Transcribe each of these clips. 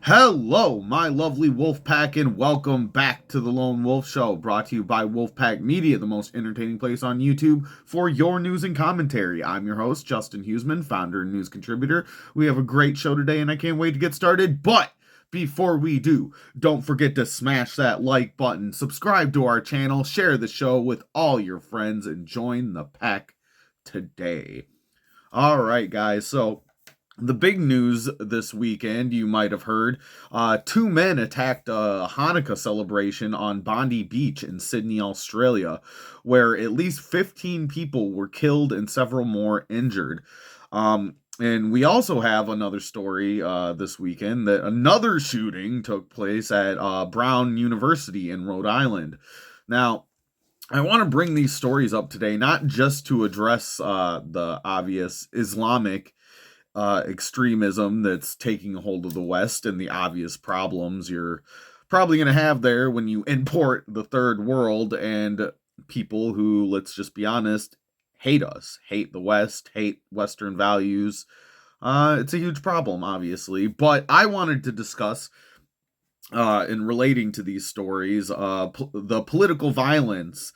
Hello, my lovely wolf pack, and welcome back to the Lone Wolf Show, brought to you by Wolfpack Media, the most entertaining place on YouTube for your news and commentary. I'm your host, Justin Huseman, founder and news contributor. We have a great show today, and I can't wait to get started, but before we do, don't forget to smash that like button, subscribe to our channel, share the show with all your friends, and join the pack today. All right, guys, so the big news this weekend, you might have heard, two men attacked a Hanukkah celebration on Bondi Beach in Sydney, Australia, where at least 15 people were killed and several more injured. And we also have another story this weekend that another shooting took place at Brown University in Rhode Island. Now, I want to bring these stories up today, not just to address the obvious Islamic extremism that's taking a hold of the West and the obvious problems you're probably going to have there when you import the third world and people who, let's just be honest, hate us, hate the West, hate Western values. It's a huge problem, obviously. But I wanted to discuss, in relating to these stories, the political violence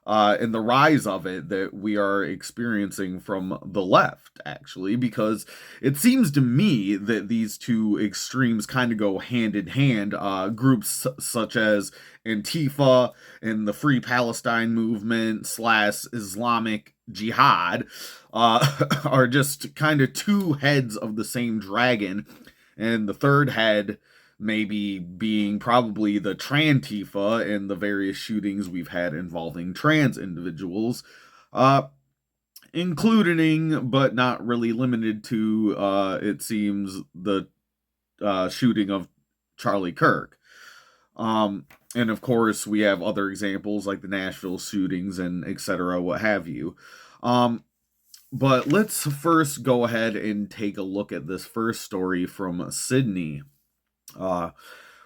and the rise of it that we are experiencing from the left, actually, because it seems to me that these two extremes kind of go hand in hand. Groups such as Antifa and the Free Palestine movement slash Islamic Jihad are just kind of two heads of the same dragon, and the third head maybe being probably the Trantifa and the various shootings we've had involving trans individuals, including but not really limited to, it seems, the shooting of Charlie Kirk. And of course, we have other examples like the Nashville shootings and etc., what have you. But let's first go ahead and take a look at this first story from Sydney.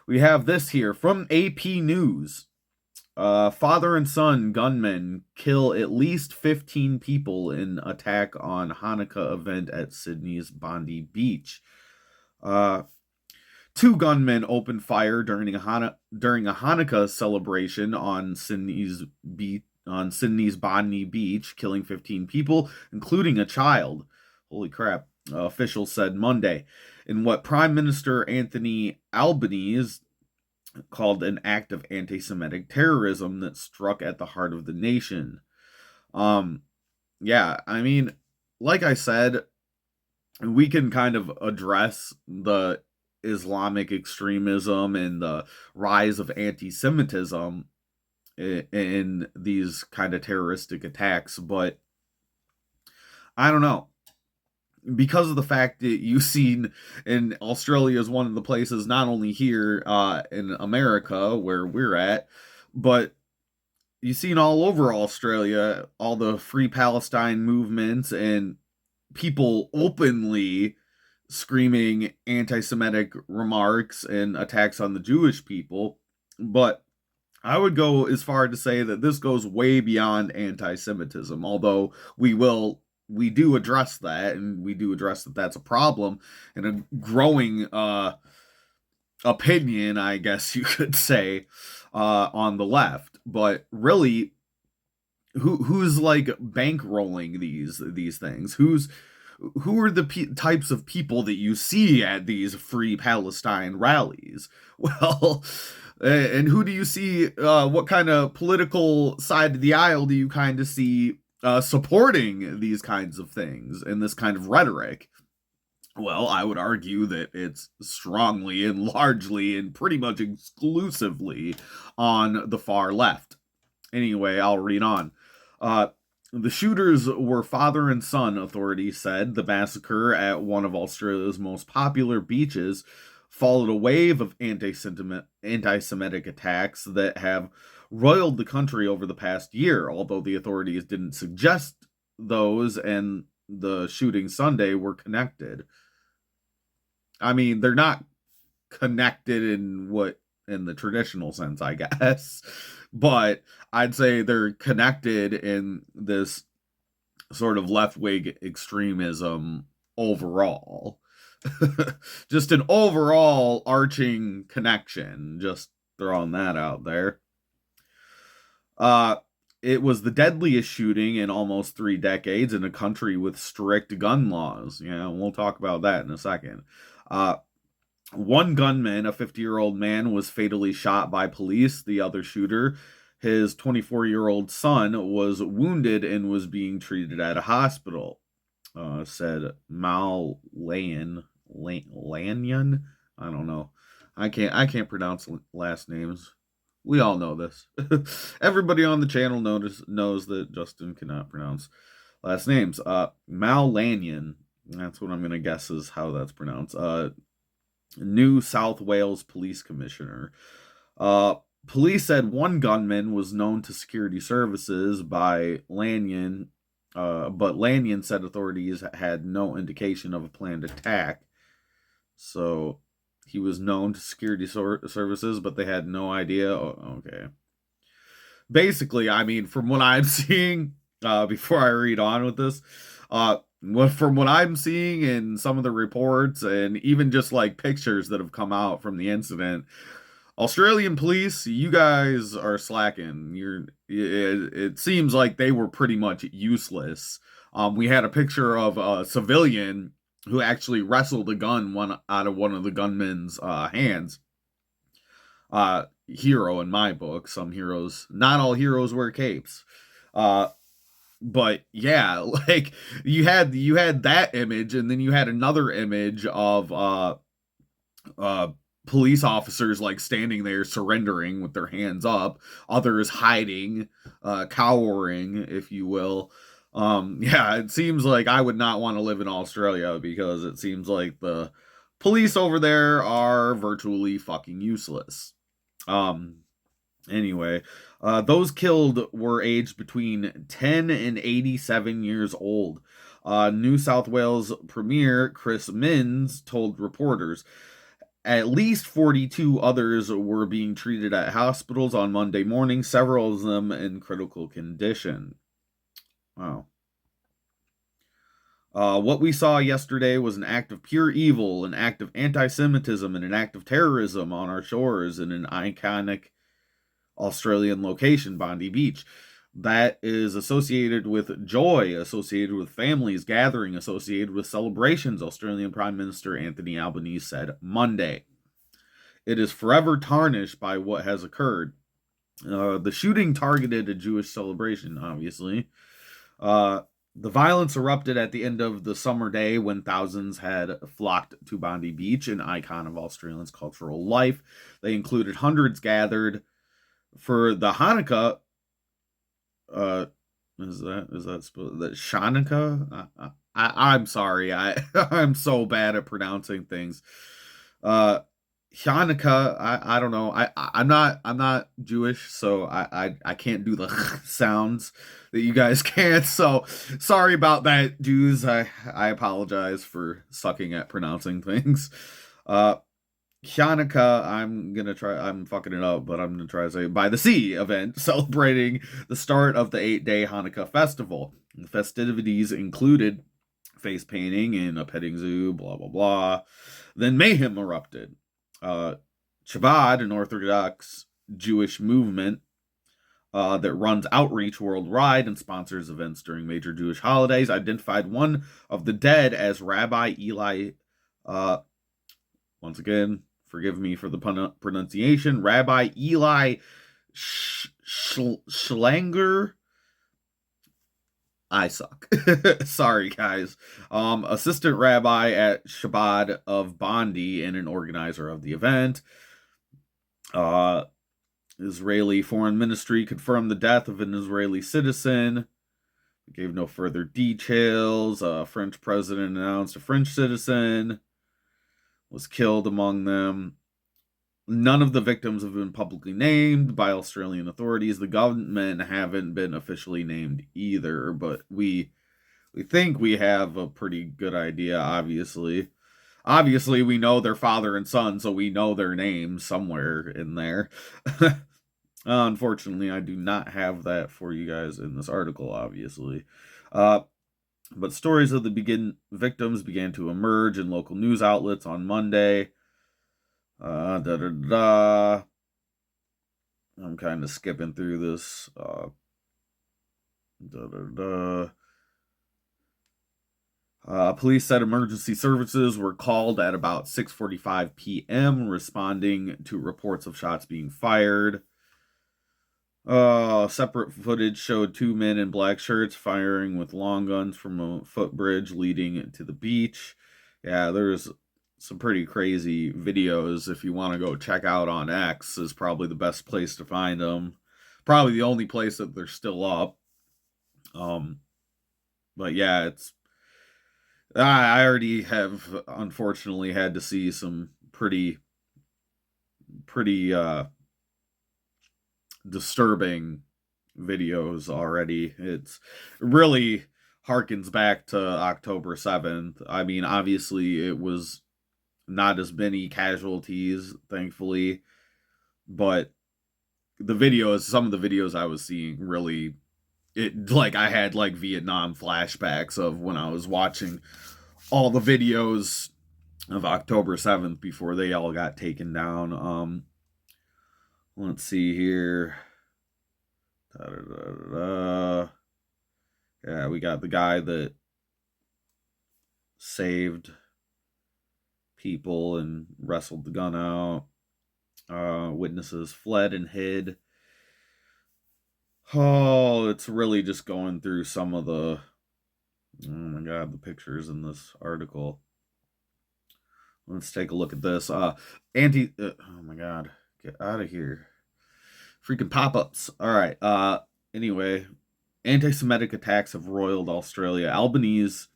We have this here from AP News. Father and son gunmen kill at least 15 people in attack on Hanukkah event at Sydney's Bondi Beach. Two gunmen opened fire during a Hanukkah celebration on Sydney's Bondi Beach, killing 15 people, including a child. Holy crap. Officials said Monday, in what Prime Minister Anthony Albanese called an act of anti-Semitic terrorism that struck at the heart of the nation. Yeah, I mean, like I said, we can kind of address the Islamic extremism and the rise of anti-Semitism in these kind of terroristic attacks, but I don't know, because of the fact that you've seen in Australia is one of the places, not only here in America where we're at, but you've seen all over Australia all the Free Palestine movements and people openly screaming anti-Semitic remarks and attacks on the Jewish people. But I would go as far to say that this goes way beyond anti-Semitism, although we do address that, and we do address that that's a problem and a growing opinion, I guess you could say, on the left. But really, who's like bankrolling these things? Who are the types of people that you see at these Free Palestine rallies? Well, and who do you see? What kind of political side of the aisle do you kind of see supporting these kinds of things and this kind of rhetoric? Well, I would argue that it's strongly and largely and pretty much exclusively on the far left. Anyway, I'll read on. The shooters were father and son, authorities said. The massacre at one of Australia's most popular beaches followed a wave of anti-Semitic attacks that have roiled the country over the past year, although the authorities didn't suggest those and the shooting Sunday were connected. I mean, they're not connected in the traditional sense, I guess, but I'd say they're connected in this sort of left-wing extremism overall. Just an overall arching connection. Just throwing that out there. Uh, it was the deadliest shooting in almost 3 decades in a country with strict gun laws. Yeah, we'll talk about that in a second. Uh, One gunman, a 50-year-old man, was fatally shot by police. The other shooter, his 24-year-old son, was wounded and was being treated at a hospital. Said Mal Lanyon. I don't know. I can't pronounce last names. We all know this. Everybody on the channel knows that Justin cannot pronounce last names. Mal Lanyon. That's what I'm gonna guess is how that's pronounced. New South Wales Police Commissioner. Uh, Police said one gunman was known to security services by Lanyon, but Lanyon said authorities had no indication of a planned attack. So he was known to security services, but they had no idea. Oh, okay. Basically, I mean, from what I'm seeing, before I read on with this, from what I'm seeing in some of the reports and even just like pictures that have come out from the incident, Australian police, you guys are slacking. It seems like they were pretty much useless. We had a picture of a civilian who actually wrestled a gun out of one of the gunman's hands. Hero in my book. Some heroes, not all heroes wear capes. But yeah, like you had that image, and then you had another image of police officers like standing there surrendering with their hands up, others hiding, cowering, if you will. Yeah, it seems like I would not want to live in Australia because it seems like the police over there are virtually fucking useless. Anyway, those killed were aged between 10 and 87 years old. New South Wales Premier Chris Minns told reporters at least 42 others were being treated at hospitals on Monday morning, several of them in critical condition. Wow. What we saw yesterday was an act of pure evil, an act of anti-Semitism, and an act of terrorism on our shores in an iconic Australian location, Bondi Beach. That is associated with joy, associated with families gathering, associated with celebrations, Australian Prime Minister Anthony Albanese said Monday. It is forever tarnished by what has occurred. The shooting targeted a Jewish celebration, obviously. The violence erupted at the end of the summer day when thousands had flocked to Bondi Beach, an icon of Australians' cultural life. They included hundreds gathered for the Hanukkah. Is that Hanukkah? I'm sorry. I'm so bad at pronouncing things. Hanukkah. I don't know. I'm not Jewish, so I can't do the sounds that you guys can't. So sorry about that, Jews. I apologize for sucking at pronouncing things. Hanukkah, I'm fucking it up, but I'm gonna try to say by the sea event celebrating the start of the 8-day Hanukkah festival. The festivities included face painting in a petting zoo, blah blah blah. Then mayhem erupted. Chabad, an Orthodox Jewish movement that runs outreach worldwide and sponsors events during major Jewish holidays, identified one of the dead as Rabbi Eli. Once again, forgive me for the pronunciation. Rabbi Eli Schlanger. I suck. Sorry, guys. Assistant rabbi at Chabad of Bondi and an organizer of the event. Israeli Foreign Ministry confirmed the death of an Israeli citizen. It gave no further details. French president announced a French citizen was killed among them. None of the victims have been publicly named by Australian authorities. The government haven't been officially named either, but we think we have a pretty good idea, obviously. Obviously, we know their father and son, so we know their names somewhere in there. Unfortunately, I do not have that for you guys in this article, obviously. But stories of the victims began to emerge in local news outlets on Monday. Da da da. I'm kind of skipping through this. Da da da. Police said emergency services were called at about 6:45 p.m., responding to reports of shots being fired. Separate footage showed two men in black shirts firing with long guns from a footbridge leading to the beach. Yeah, there's some pretty crazy videos. If you want to go check out on X, is probably the best place to find them. Probably the only place that they're still up. But yeah, I already have unfortunately had to see some pretty disturbing videos already. It's really harkens back to October 7th. I mean, obviously it was not as many casualties, thankfully, but some of the videos I was seeing really, I had like Vietnam flashbacks of when I was watching all the videos of October 7th before they all got taken down. Let's see here. Yeah, we got the guy that saved people and wrestled the gun out. Witnesses fled and hid. Oh, it's really just going through some of the, oh my god, the pictures in this article. Let's take a look at this. Oh my god, get out of here. Freaking pop-ups. All right. Anyway, anti-Semitic attacks have roiled Australia. Albanese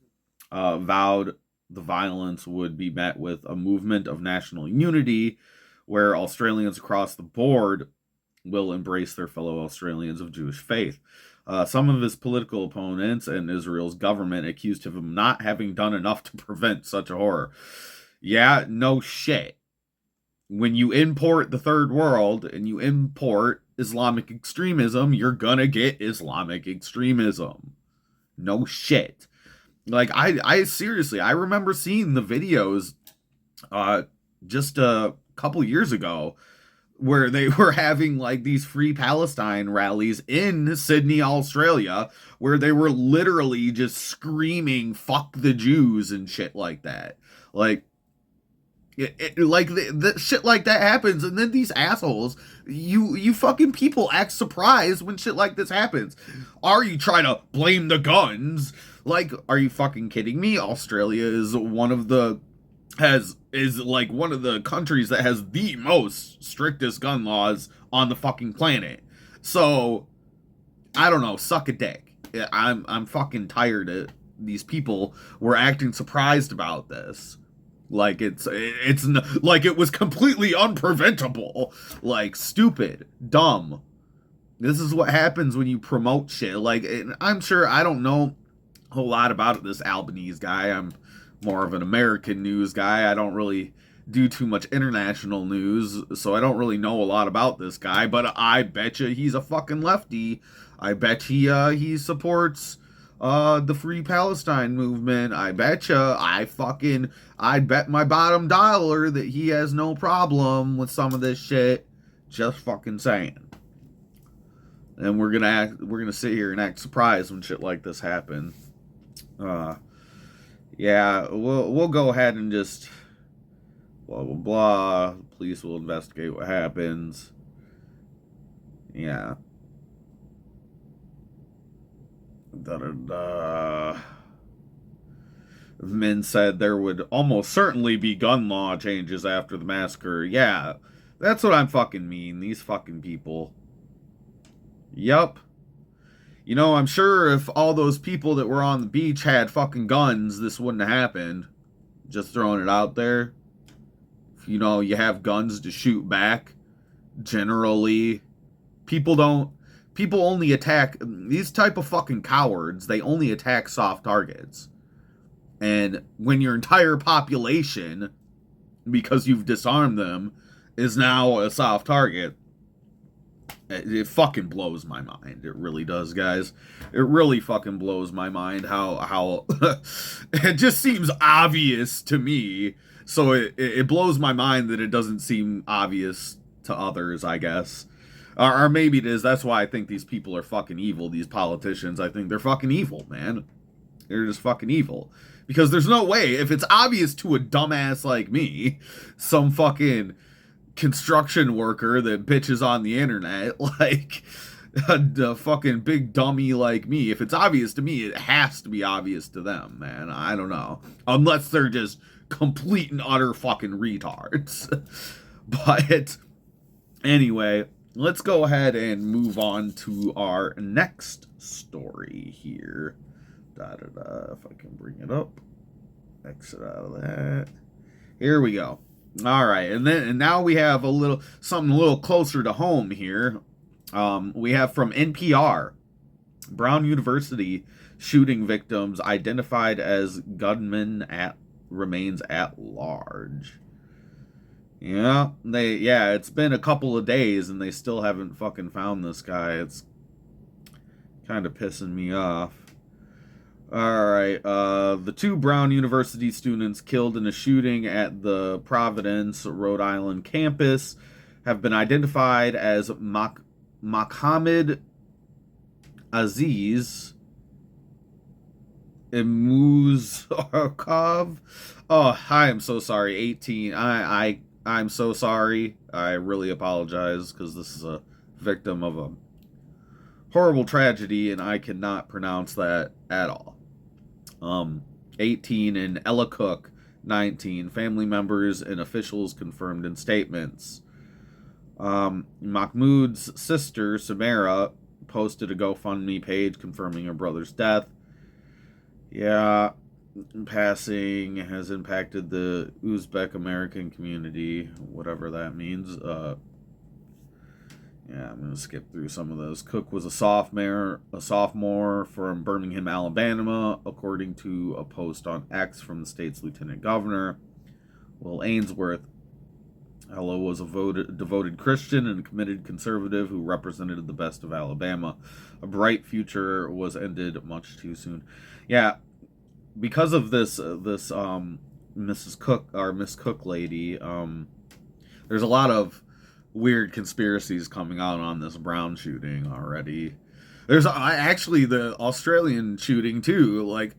vowed the violence would be met with a movement of national unity, where Australians across the board will embrace their fellow Australians of Jewish faith. Some of his political opponents and Israel's government accused him of not having done enough to prevent such a horror. Yeah, no shit. When you import the third world and you import Islamic extremism, you're gonna get Islamic extremism. No shit. Like, I seriously, I remember seeing the videos just a couple years ago where they were having like these Free Palestine rallies in Sydney, Australia, where they were literally just screaming "fuck the Jews" and shit like that. Like, like the shit like that happens, and then these assholes, you fucking people act surprised when shit like this happens. Are you trying to blame the guns? Like, are you fucking kidding me? Australia is one of the one of the countries that has the most strictest gun laws on the fucking planet. So I don't know, suck a dick. I'm fucking tired of these people were acting surprised about this. Like it's like it was completely unpreventable. Like, stupid, dumb. This is what happens when you promote shit. Like, I'm sure I don't know a whole lot about this Albanese guy. I'm more of an American news guy. I don't really do too much international news, so I don't really know a lot about this guy. But I betcha he's a fucking lefty. I bet he supports the Free Palestine movement. I betcha. I'd bet my bottom dollar that he has no problem with some of this shit. Just fucking saying. And we're gonna sit here and act surprised when shit like this happens. Yeah, we'll go ahead and just blah blah blah. Police will investigate what happens. Yeah. Da da da. Men said there would almost certainly be gun law changes after the massacre. Yeah, that's what I'm fucking mean. These fucking people. Yup. You know, I'm sure if all those people that were on the beach had fucking guns, this wouldn't have happened. Just throwing it out there. If, you know, you have guns to shoot back, generally, people only attack, these type of fucking cowards, they only attack soft targets. And when your entire population, because you've disarmed them, is now a soft target, It fucking blows my mind. It really does, guys. It really fucking blows my mind how it just seems obvious to me. So it blows my mind that it doesn't seem obvious to others, I guess. Or maybe it is. That's why I think these people are fucking evil, these politicians. I think they're fucking evil, man. They're just fucking evil. Because there's no way, if it's obvious to a dumbass like me, some fucking construction worker that bitches on the internet, like a fucking big dummy like me, if it's obvious to me, it has to be obvious to them, man. I don't know. Unless they're just complete and utter fucking retards. But anyway, let's go ahead and move on to our next story here. If I can bring it up. Exit out of that. Here we go. All right, and now we have something a little closer to home here. We have from NPR, Brown University shooting victims identified as gunmen remains at large. Yeah, it's been a couple of days and they still haven't fucking found this guy. It's kind of pissing me off. All right, the 2 Brown University students killed in a shooting at the Providence, Rhode Island campus have been identified as Mohammed Aziz Imuzakov. Oh, I am so sorry. 18. I'm so sorry. I really apologize because this is a victim of a horrible tragedy and I cannot pronounce that at all. 18, and Ella Cook, 19. Family members and officials confirmed in statements. Mahmoud's sister, Samara, posted a GoFundMe page confirming her brother's death. Yeah, passing has impacted the Uzbek American community, whatever that means. Yeah, I'm going to skip through some of those. Cook was a sophomore from Birmingham, Alabama, according to a post on X from the state's lieutenant governor. Will Ainsworth. Ella was a devoted Christian and committed conservative who represented the best of Alabama. A bright future was ended much too soon. Yeah, because of this Mrs. Cook, or Miss Cook lady, there's a lot of weird conspiracies coming out on this Brown shooting already. There's actually the Australian shooting too. Like,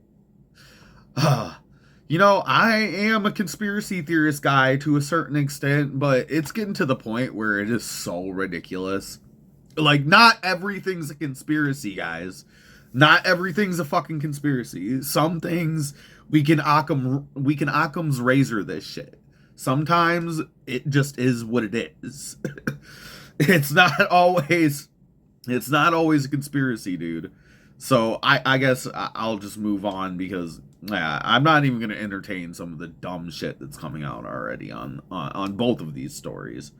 you know, I am a conspiracy theorist guy to a certain extent, but it's getting to the point where it is so ridiculous. Like, not everything's a conspiracy, guys. Not everything's a fucking conspiracy. Some things we can Occam's razor this shit. Sometimes it just is what it is. It's not always a conspiracy, dude. So I guess I'll just move on because I'm not even going to entertain some of the dumb shit that's coming out already on both of these stories.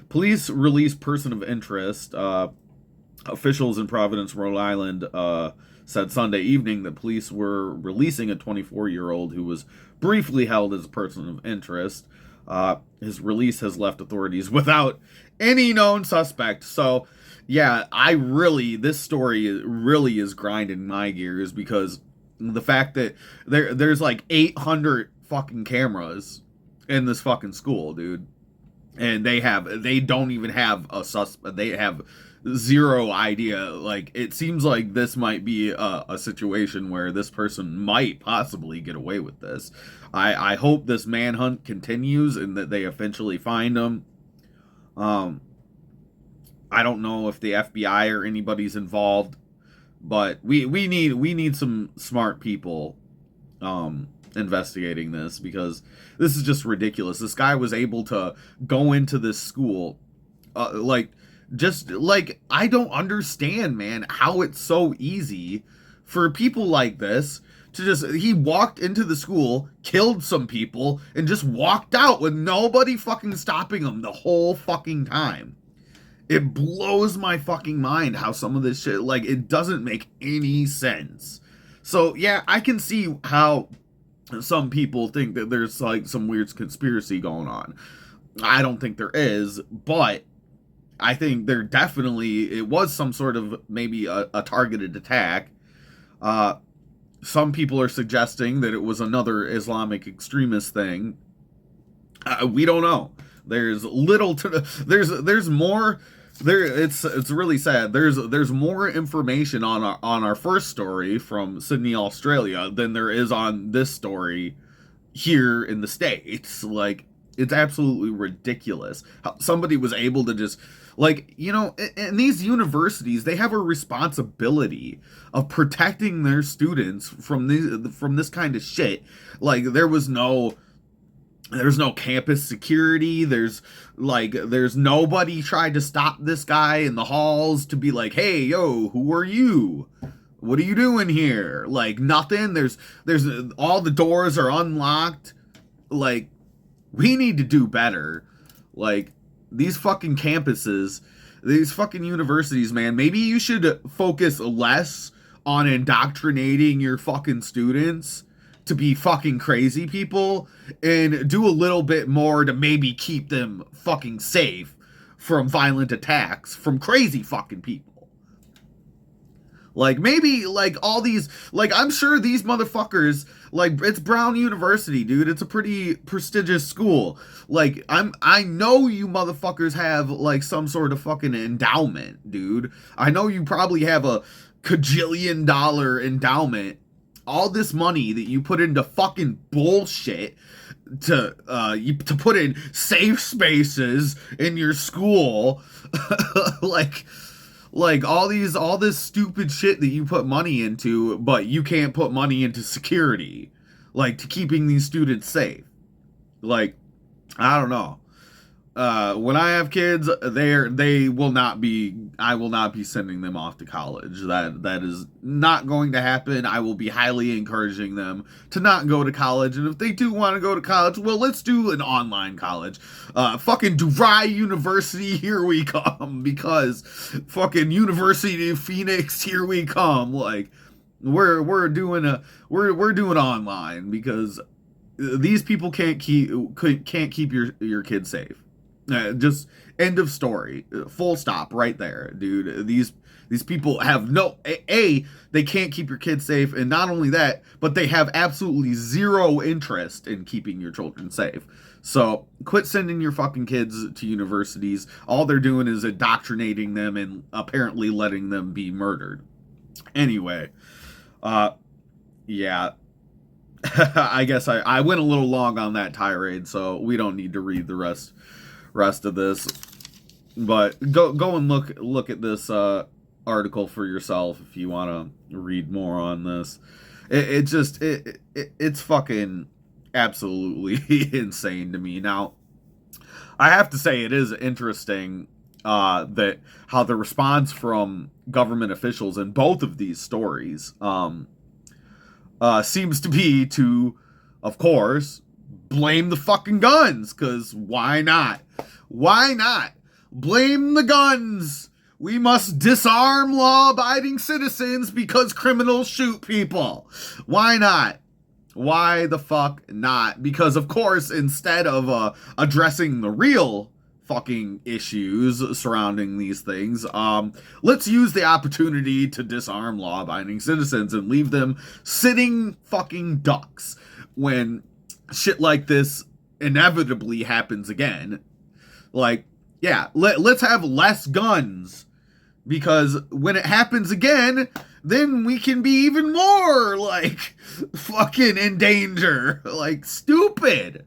Police release person of interest. Officials in Providence, Rhode Island, said Sunday evening that police were releasing a 24-year-old who was briefly held as a person of interest. His release has left authorities without any known suspect. So, yeah, this story really is grinding my gears because the fact that there's like 800 fucking cameras in this fucking school, dude. And they don't even have a suspect. They have zero idea. Like, it seems like this might be a situation where this person might possibly get away with this. I hope this manhunt continues and that they eventually find him. I don't know if the FBI or anybody's involved, but we need some smart people investigating this because this is just ridiculous. This guy was able to go into this school I don't understand, man, how it's so easy for people like this to he walked into the school, killed some people, and just walked out with nobody fucking stopping him the whole fucking time. It blows my fucking mind how some of this shit, like, it doesn't make any sense. So, yeah, I can see how some people think that there's, like, some weird conspiracy going on. I don't think there is, but I think it was some sort of maybe a targeted attack. Some people are suggesting that it was another Islamic extremist thing. We don't know. There's little to there's more there. It's really sad. There's more information on our first story from Sydney, Australia, than there is on this story here in the States. Like, it's absolutely ridiculous how somebody was able to just, like, in these universities, they have a responsibility of protecting their students from this kind of shit. Like, there's no campus security. There's nobody tried to stop this guy in the halls to be like, hey, yo, who are you? What are you doing here? Like, nothing. There's all the doors are unlocked. Like, we need to do better. Like, these fucking campuses, these fucking universities, man, maybe you should focus less on indoctrinating your fucking students to be fucking crazy people, and do a little bit more to maybe keep them fucking safe from violent attacks from crazy fucking people. Like, maybe, like, all these, like, I'm sure these motherfuckers, like, it's Brown University, dude. It's a pretty prestigious school. Like, I know you motherfuckers have, like, some sort of fucking endowment, dude. I know you probably have a $1 endowment. All this money that you put into fucking bullshit to put in safe spaces in your school, like all this stupid shit that you put money into, but you can't put money into security, like, to keeping these students safe. Like, I don't know. When I have kids, I will not be sending them off to college. That is not going to happen. I will be highly encouraging them to not go to college. And if they do want to go to college, well, let's do an online college. Fucking Dry University, here we come. Because fucking University of Phoenix, here we come. Like, we're doing online, because these people can't keep your kids safe. Just end of story. Full stop right there, dude. These people have they can't keep your kids safe, and not only that, but they have absolutely zero interest in keeping your children safe. So quit sending your fucking kids to universities. All they're doing is indoctrinating them and apparently letting them be murdered. Anyway, yeah. I guess I went a little long on that tirade, so we don't need to read the rest of this, but go and look at this article for yourself if you want to read more on this. It's fucking absolutely insane to me. Now, I have to say, it is interesting that how the response from government officials in both of these stories seems to be to, of course, blame the fucking guns, because why not? Why not? Blame the guns. We must disarm law-abiding citizens because criminals shoot people. Why not? Why the fuck not? Because, of course, instead of addressing the real fucking issues surrounding these things, let's use the opportunity to disarm law-abiding citizens and leave them sitting fucking ducks when shit like this inevitably happens again. Like, yeah, let's have less guns, because when it happens again, then we can be even more, like, fucking in danger. Like, stupid.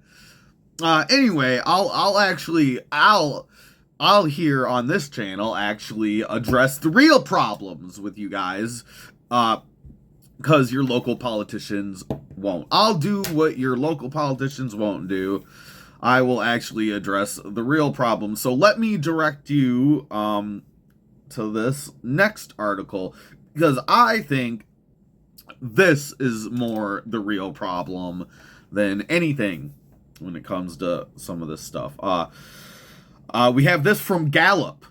Anyway, I'll here on this channel actually address the real problems with you guys, because your local politicians won't. I'll do what your local politicians won't do. I will actually address the real problem. So let me direct you to this next article, because I think this is more the real problem than anything when it comes to some of this stuff. We have this from Gallup.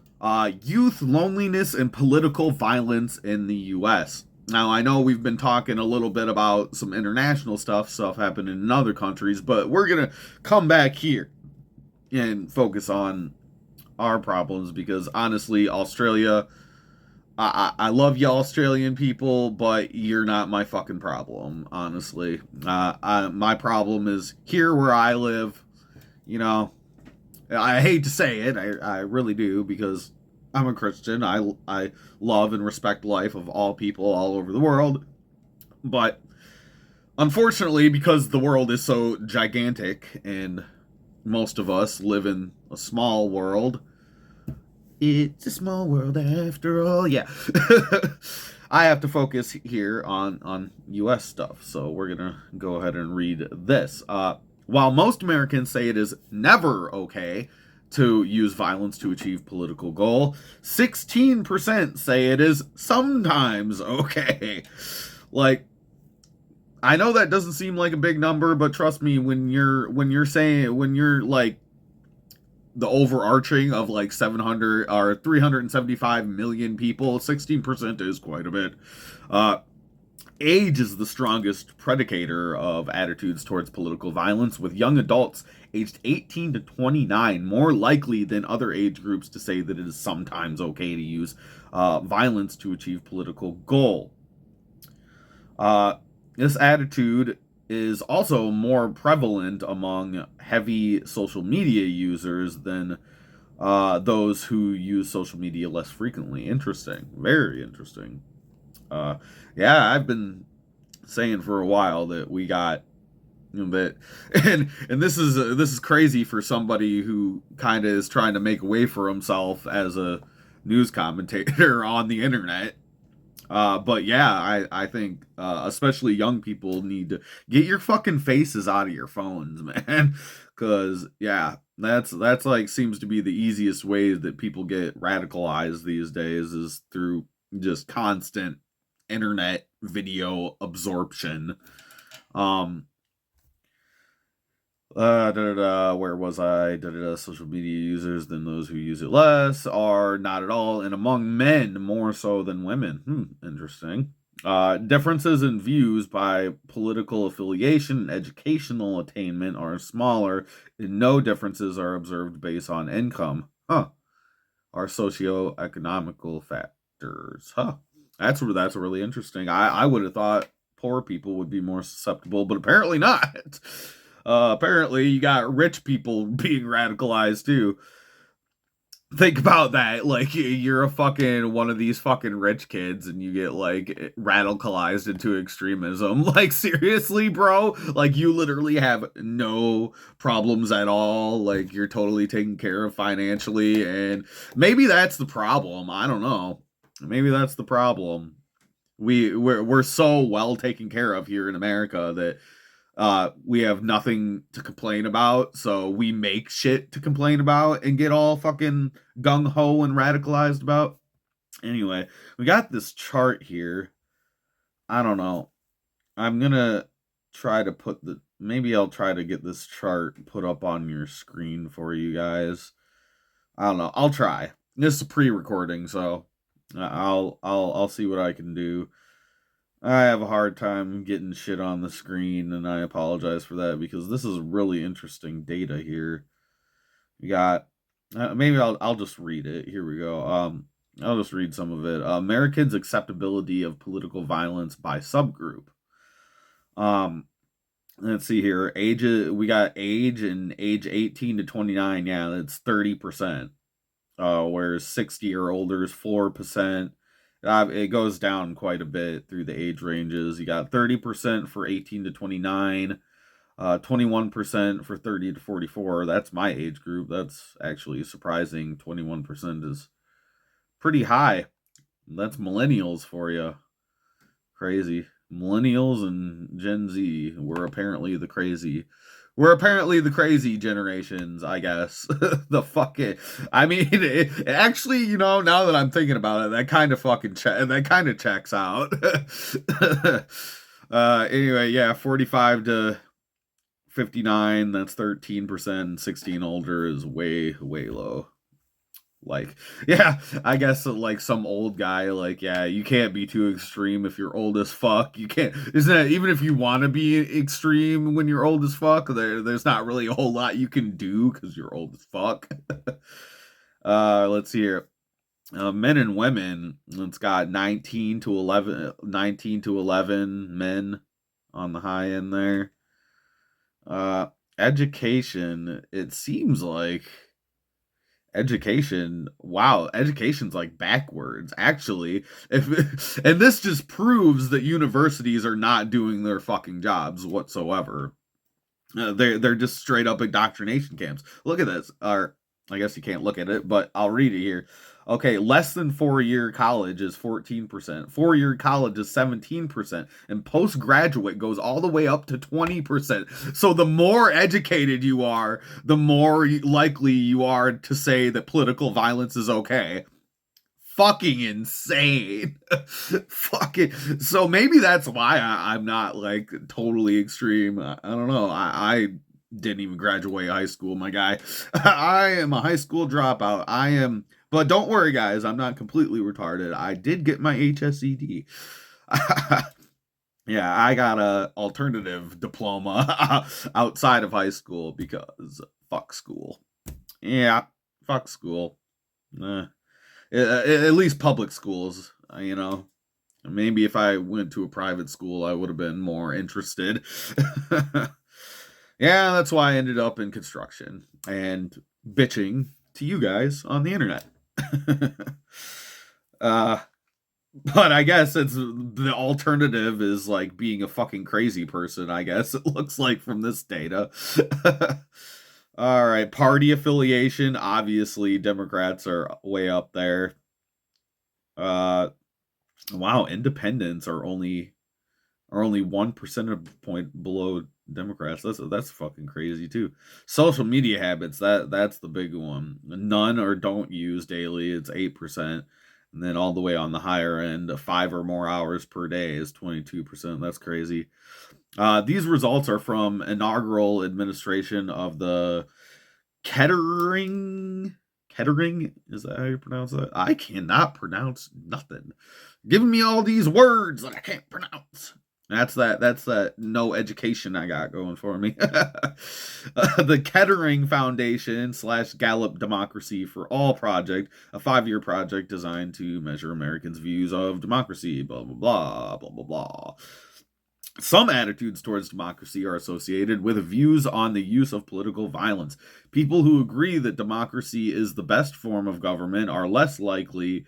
Youth loneliness and political violence in the U.S. Now, I know we've been talking a little bit about some international stuff happening in other countries, but we're going to come back here and focus on our problems, because honestly, Australia, I love you Australian people, but you're not my fucking problem, honestly. My problem is here where I live. You know, I hate to say it, I really do, because I'm a Christian. I love and respect life of all people all over the world. But unfortunately, because the world is so gigantic and most of us live in a small world, it's a small world after all. Yeah. I have to focus here on US stuff. So we're going to go ahead and read this. While most Americans say it is never okay to use violence to achieve political goal, 16% say it is sometimes okay. Like, I know that doesn't seem like a big number, but trust me, when you're saying, when you're like the overarching of like 700 or 375 million people, 16% is quite a bit. Age is the strongest predicator of attitudes towards political violence, with young adults aged 18 to 29 more likely than other age groups to say that it is sometimes okay to use violence to achieve political goal. This attitude is also more prevalent among heavy social media users than those who use social media less frequently. Interesting. Very interesting. Uh, yeah, I've been saying for a while that we got, you know, that, and this is crazy for somebody who kind of is trying to make a way for himself as a news commentator on the internet. But yeah, I think especially young people need to get your fucking faces out of your phones, man. Cause yeah, that's like seems to be the easiest way that people get radicalized these days, is through just constant internet video absorption. Um, where was I? Social media users than those who use it less are not at all, and among men more so than women. Interesting. Differences in views by political affiliation and educational attainment are smaller, and no differences are observed based on income. Are socioeconomical factors. That's really interesting. I would have thought poor people would be more susceptible, but apparently not. Apparently, you got rich people being radicalized too. Think about that. Like, you're a fucking one of these fucking rich kids and you get like radicalized into extremism. Like, seriously, bro? Like, you literally have no problems at all. Like, you're totally taken care of financially. And maybe that's the problem. I don't know. Maybe that's the problem. We're so well taken care of here in America that we have nothing to complain about, so we make shit to complain about and get all fucking gung-ho and radicalized about. Anyway, we got this chart here. I don't know. I'm gonna try to put the maybe I'll try to get this chart put up on your screen for you guys. I don't know. I'll try. This is a pre-recording, so I'll see what I can do. I have a hard time getting shit on the screen, and I apologize for that, because this is really interesting data here. We got maybe I'll just read it. Here we go. I'll just read some of it. Americans' acceptability of political violence by subgroup. Um, let's see here. Age, we got age, and age 18 to 29. Yeah, that's 30%. Whereas 60 or older is 4%. It goes down quite a bit through the age ranges. You got 30% for 18 to 29, 21% for 30 to 44. That's my age group. That's actually surprising. 21% is pretty high. That's millennials for you. Crazy. Millennials and Gen Z were apparently the crazy. We're apparently the crazy generations, I guess. The fucking, I mean, actually, you know, now that I'm thinking about it, that kind of fucking that kind of checks out. Anyway, yeah, 45 to 59, that's 13%. 16 older is way low. Like, yeah, I guess like some old guy, like, yeah, you can't be too extreme if you're old as fuck. You can't, isn't that, even if you want to be extreme when you're old as fuck, there's not really a whole lot you can do because you're old as fuck. Let's see here. Men and women, it's got 19 to 11 men on the high end there. Education, it seems like education's like backwards actually. If and this just proves that universities are not doing their fucking jobs whatsoever. They're just straight up indoctrination camps. Look at this. Or I guess you can't look at it, but I'll read it here. Okay, less than 4-year college is 14%. 4-year college is 17%, and postgraduate goes all the way up to 20%. So the more educated you are, the more likely you are to say that political violence is okay. Fucking insane. Fucking. So maybe that's why I'm not like totally extreme. I don't know. I didn't even graduate high school, my guy. I am a high school dropout. I am. But don't worry, guys. I'm not completely retarded. I did get my HSED. Yeah, I got a alternative diploma outside of high school because fuck school. Yeah, fuck school. At least public schools, you know. Maybe if I went to a private school, I would have been more interested. Yeah, that's why I ended up in construction and bitching to you guys on the internet. But I guess it's the alternative is like being a fucking crazy person, I guess it looks like from this data. All right, party affiliation, obviously Democrats are way up there. Wow, independents are only 1 percentage point below Democrats. That's fucking crazy too. Social media habits, that's the big one. None or don't use daily, it's 8%. And then all the way on the higher end, 5 or more hours per day is 22%. That's crazy. These results are from inaugural administration of the Kettering. Kettering, is that how you pronounce that? I cannot pronounce nothing. Giving me all these words that I can't pronounce. That's that no education I got going for me. The Kettering Foundation / Gallup Democracy for All project, a 5-year project designed to measure Americans' views of democracy, blah, blah, blah, blah, blah, blah. Some attitudes towards democracy are associated with views on the use of political violence. People who agree that democracy is the best form of government are less likely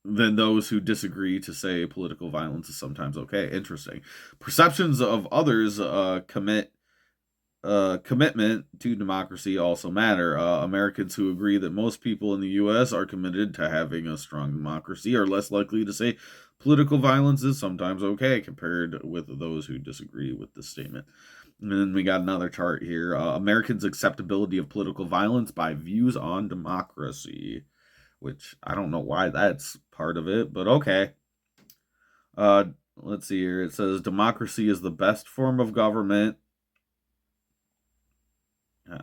than those who disagree to say political violence is sometimes okay. Interesting. Perceptions of others commitment to democracy also matter. Americans who agree that most people in the U.S. are committed to having a strong democracy are less likely to say political violence is sometimes okay compared with those who disagree with this statement. And then we got another chart here. Americans' acceptability of political violence by views on democracy, which I don't know why that's part of it, but okay. Let's see here. It says democracy is the best form of government.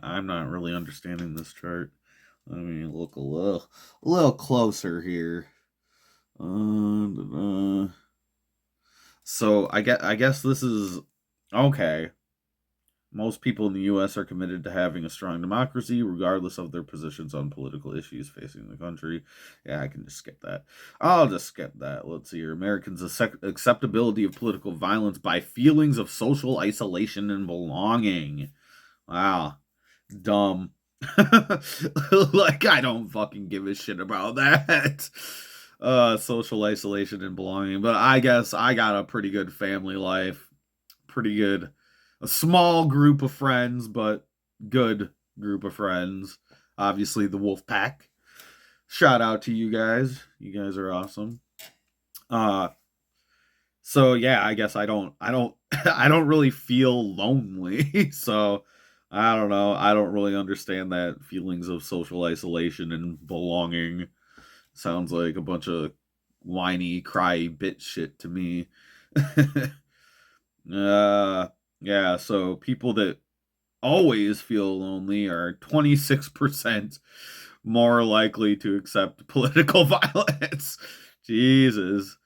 I'm not really understanding this chart. Let me look a little closer here. So I guess this is okay. Most people in the U.S. are committed to having a strong democracy, regardless of their positions on political issues facing the country. Yeah, I can just skip that. I'll just skip that. Let's see here. Americans' acceptability of political violence by feelings of social isolation and belonging. Wow. Dumb. Like, I don't fucking give a shit about that. Social isolation and belonging. But I guess I got a pretty good family life. Pretty good. A small group of friends, but good group of friends. Obviously, the Wolf Pack. Shout out to you guys. You guys are awesome. So yeah, I guess I don't I don't really feel lonely. So I don't know. I don't really understand that feelings of social isolation and belonging. Sounds like a bunch of whiny, cry bitch shit to me. Yeah, so people that always feel lonely are 26% more likely to accept political violence. Jesus.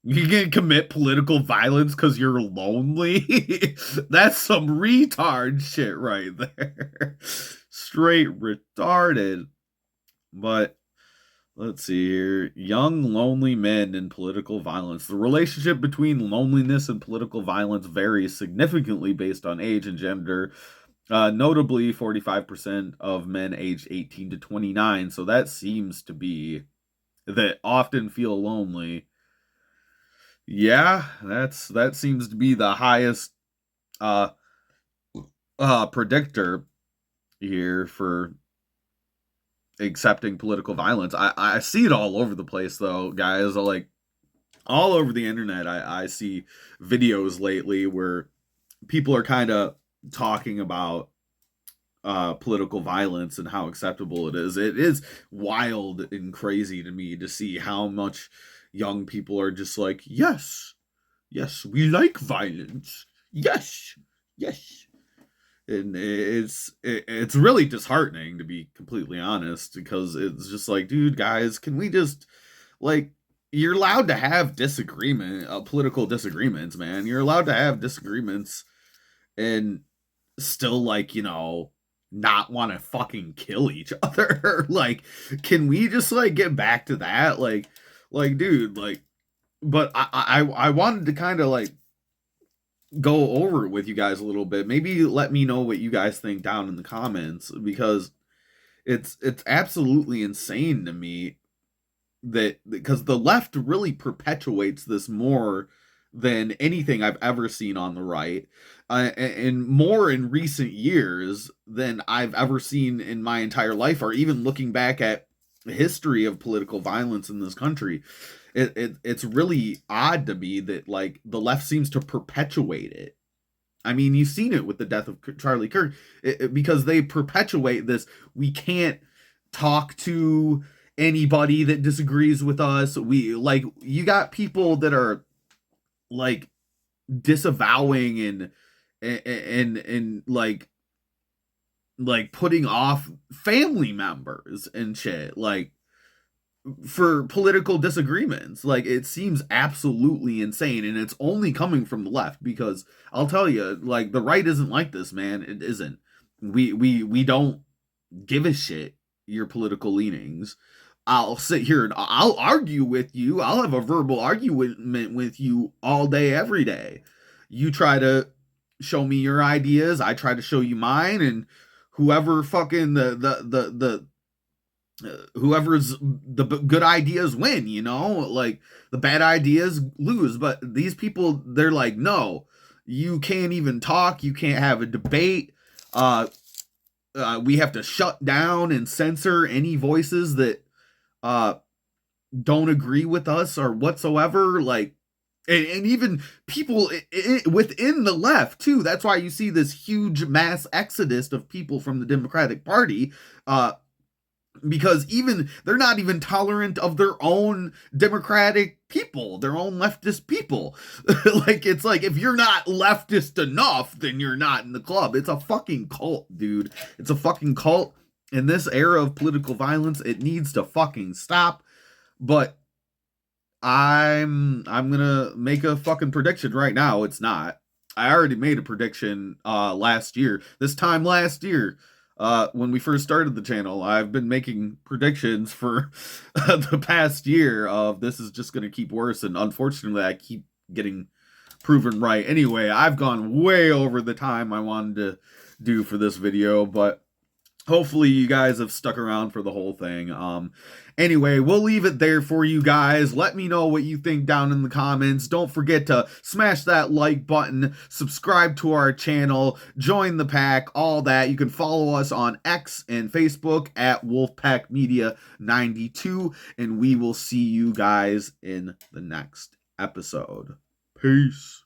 You can commit political violence because you're lonely? That's some retard shit right there. straight retarded. But let's see here. Young, lonely men and political violence. The relationship between loneliness and political violence varies significantly based on age and gender. Notably, 45% of men aged 18 to 29. So that seems to be that often feel lonely. Yeah, that seems to be the highest uh predictor here for accepting political violence. I see it all over the place though, guys. Like all over the internet, I see videos lately where people are kind of talking about political violence and how acceptable it is. It is wild and crazy to me to see how much young people are just like, yes, yes, we like violence. Yes, yes. And it's really disheartening, to be completely honest, because it's just like, dude, guys, can we just like, you're allowed to have political disagreements, man. You're allowed to have disagreements and still, like, not want to fucking kill each other. Like, can we just like get back to that? Like, dude, like, but I wanted to kind of like go over it with you guys a little bit. Maybe let me know what you guys think down in the comments, because it's absolutely insane to me that, because the left really perpetuates this more than anything I've ever seen on the right, and more in recent years than I've ever seen in my entire life, or even looking back at the history of political violence in this country. It's really odd to me that like the left seems to perpetuate it. I mean, you've seen it with the death of Charlie Kirk, because they perpetuate this. We can't talk to anybody that disagrees with us. We like, you got people that are like disavowing and like putting off family members and shit, like for political disagreements. Like, it seems absolutely insane, and it's only coming from the left, because I'll tell you, like, the right isn't like this, man. It isn't. We don't give a shit your political leanings. I'll sit here and I'll argue with you. I'll have a verbal argument with you all day, every day. You try to show me your ideas, I try to show you mine, and whoever fucking whoever's the good ideas win, like the bad ideas lose. But these people, they're like, no, you can't even talk, you can't have a debate. We have to shut down and censor any voices that don't agree with us or whatsoever. Like, and even people within the left too. That's why you see this huge mass exodus of people from the Democratic Party, because even they're not even tolerant of their own Democratic people, their own leftist people. Like, it's like, if you're not leftist enough, then you're not in the club. It's a fucking cult, dude. It's a fucking cult. In this era of political violence, it needs to fucking stop. But I'm gonna make a fucking prediction right now. It's not. I already made a prediction last year. This time last year, when we first started the channel. I've been making predictions for the past year of this is just gonna keep worse, and unfortunately I keep getting proven right. Anyway, I've gone way over the time I wanted to do for this video, but hopefully you guys have stuck around for the whole thing. Anyway, we'll leave it there for you guys. Let me know what you think down in the comments. Don't forget to smash that like button, subscribe to our channel, join the pack, all that. You can follow us on X and Facebook at Wolfpack Media 92, and we will see you guys in the next episode. Peace.